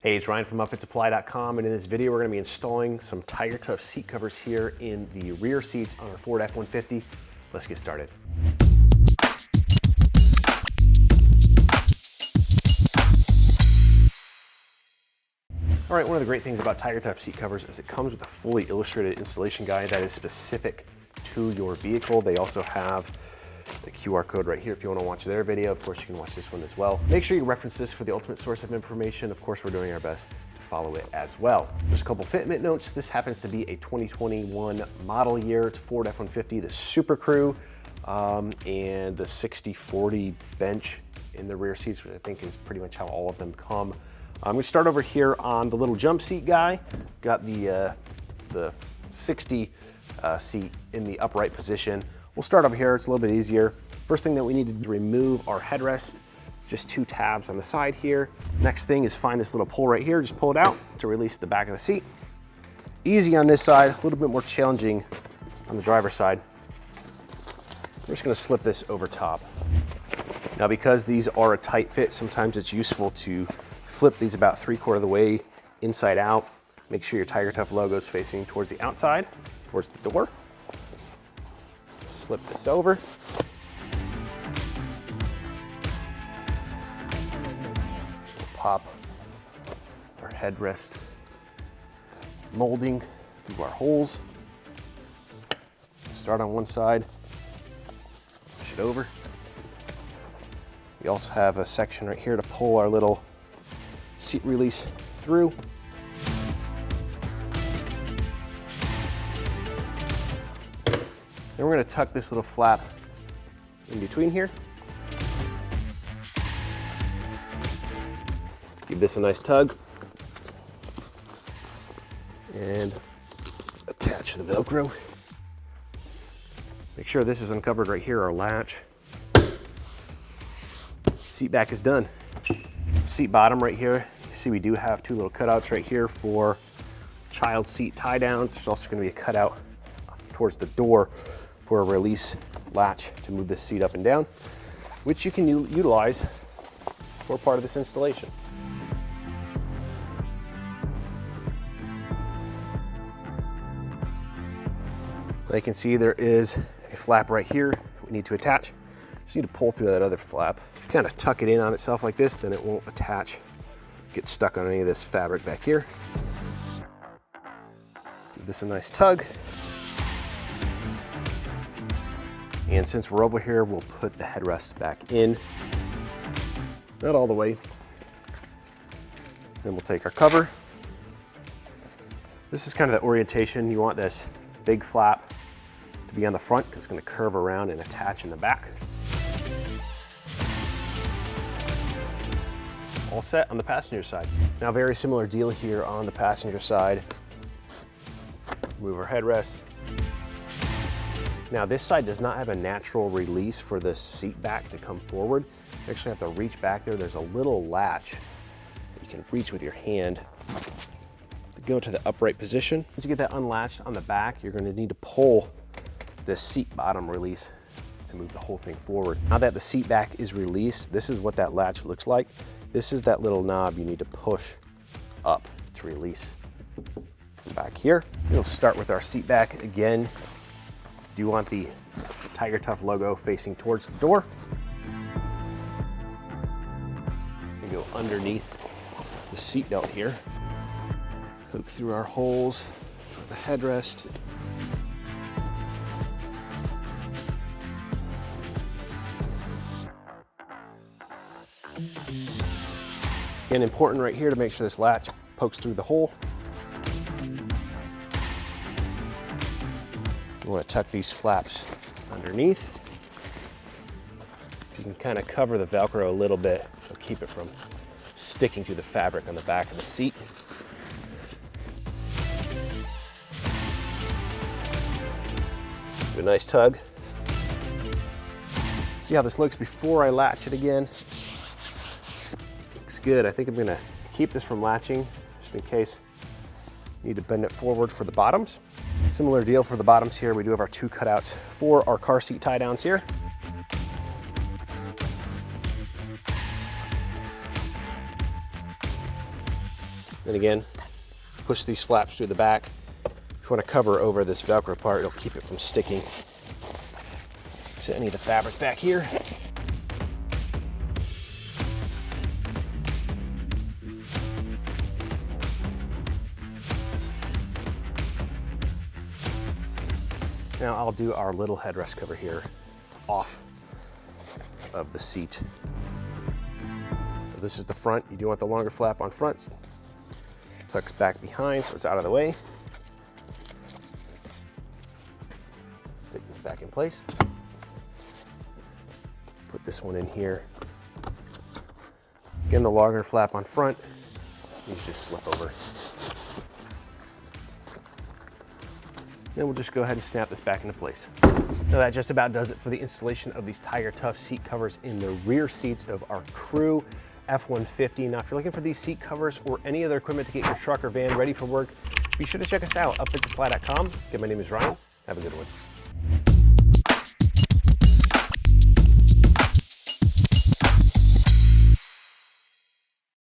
Hey, it's Ryan from UpfitSupply.com, and in this video we're going to be installing some TigerTough seat covers here in the rear seats on our Ford F-150. Let's get started. All right, one of the great things about TigerTough seat covers is it comes with a fully illustrated installation guide that is specific to your vehicle. They also have the QR code right here if you want to watch their video. Of course, you can watch this one as well. Make sure you reference this for the ultimate source of information. Of course, we're doing our best to follow it as well. There's a couple fitment notes. This happens to be a 2021 model year. It's a Ford F-150, the Super Crew, and the 60/40 bench in the rear seats, which I think is pretty much how all of them come. We start over here on the little jump seat guy. Got the 60 seat in the upright position. We'll start over here, it's a little bit easier. First thing that we need to do is remove our headrest, just 2 tabs on the side here. Next thing is find this little pull right here, just pull it out to release the back of the seat. Easy on this side, a little bit more challenging on the driver's side. We're just gonna slip this over top. Now because these are a tight fit, sometimes it's useful to flip these about 3/4 of the way inside out. Make sure your TigerTough logo is facing towards the outside, towards the door. Flip this over. Pop our headrest molding through our holes. Start on one side, push it over. We also have a section right here to pull our little seat release through. Then we're going to tuck this little flap in between here. Give this a nice tug. And attach the Velcro. Make sure this is uncovered right here, our latch. Seat back is done. Seat bottom right here, you see we do have 2 little cutouts right here for child seat tie downs. There's also going to be a cutout towards the door for a release latch to move this seat up and down, which you can utilize for part of this installation. You can see there is a flap right here we need to attach. Just need to pull through that other flap. Kind of tuck it in on itself like this, then it won't attach, get stuck on any of this fabric back here. Give this a nice tug. And since we're over here, we'll put the headrest back in. Not all the way. Then we'll take our cover. This is kind of the orientation. You want this big flap to be on the front because it's going to curve around and attach in the back. All set on the passenger side. Now, very similar deal here on the passenger side. Move our headrests. Now this side does not have a natural release for the seat back to come forward. You actually have to reach back there. There's a little latch that you can reach with your hand to go to the upright position. Once you get that unlatched on the back, you're going to need to pull this seat bottom release to move the whole thing forward. Now that the seat back is released, this is what that latch looks like. This is that little knob you need to push up to release from back here. We'll start with our seat back again. You want the TigerTough logo facing towards the door. We go underneath the seat belt here. Hook through our holes with the headrest. Again, important right here to make sure this latch pokes through the hole. You want to tuck these flaps underneath. You can kind of cover the Velcro a little bit to keep it from sticking to the fabric on the back of the seat. Do a nice tug. See how this looks before I latch it again. Looks good. I think I'm going to keep this from latching just in case you need to bend it forward for the bottoms. Similar deal for the bottoms here. We do have our 2 cutouts for our car seat tie downs here. Then again, push these flaps through the back. If you want to cover over this Velcro part, it'll keep it from sticking to any of the fabric back here. Now I'll do our little headrest cover here off of the seat. So this is the front. You do want the longer flap on front. Tucks back behind so it's out of the way. Stick this back in place. Put this one in here. Again, the longer flap on front. These just slip over. Then we'll just go ahead and snap this back into place. Now that just about does it for the installation of these TigerTough seat covers in the rear seats of our crew F-150. Now, if you're looking for these seat covers or any other equipment to get your truck or van ready for work, be sure to check us out, upfitsupply.com. Again, my name is Ryan. Have a good one.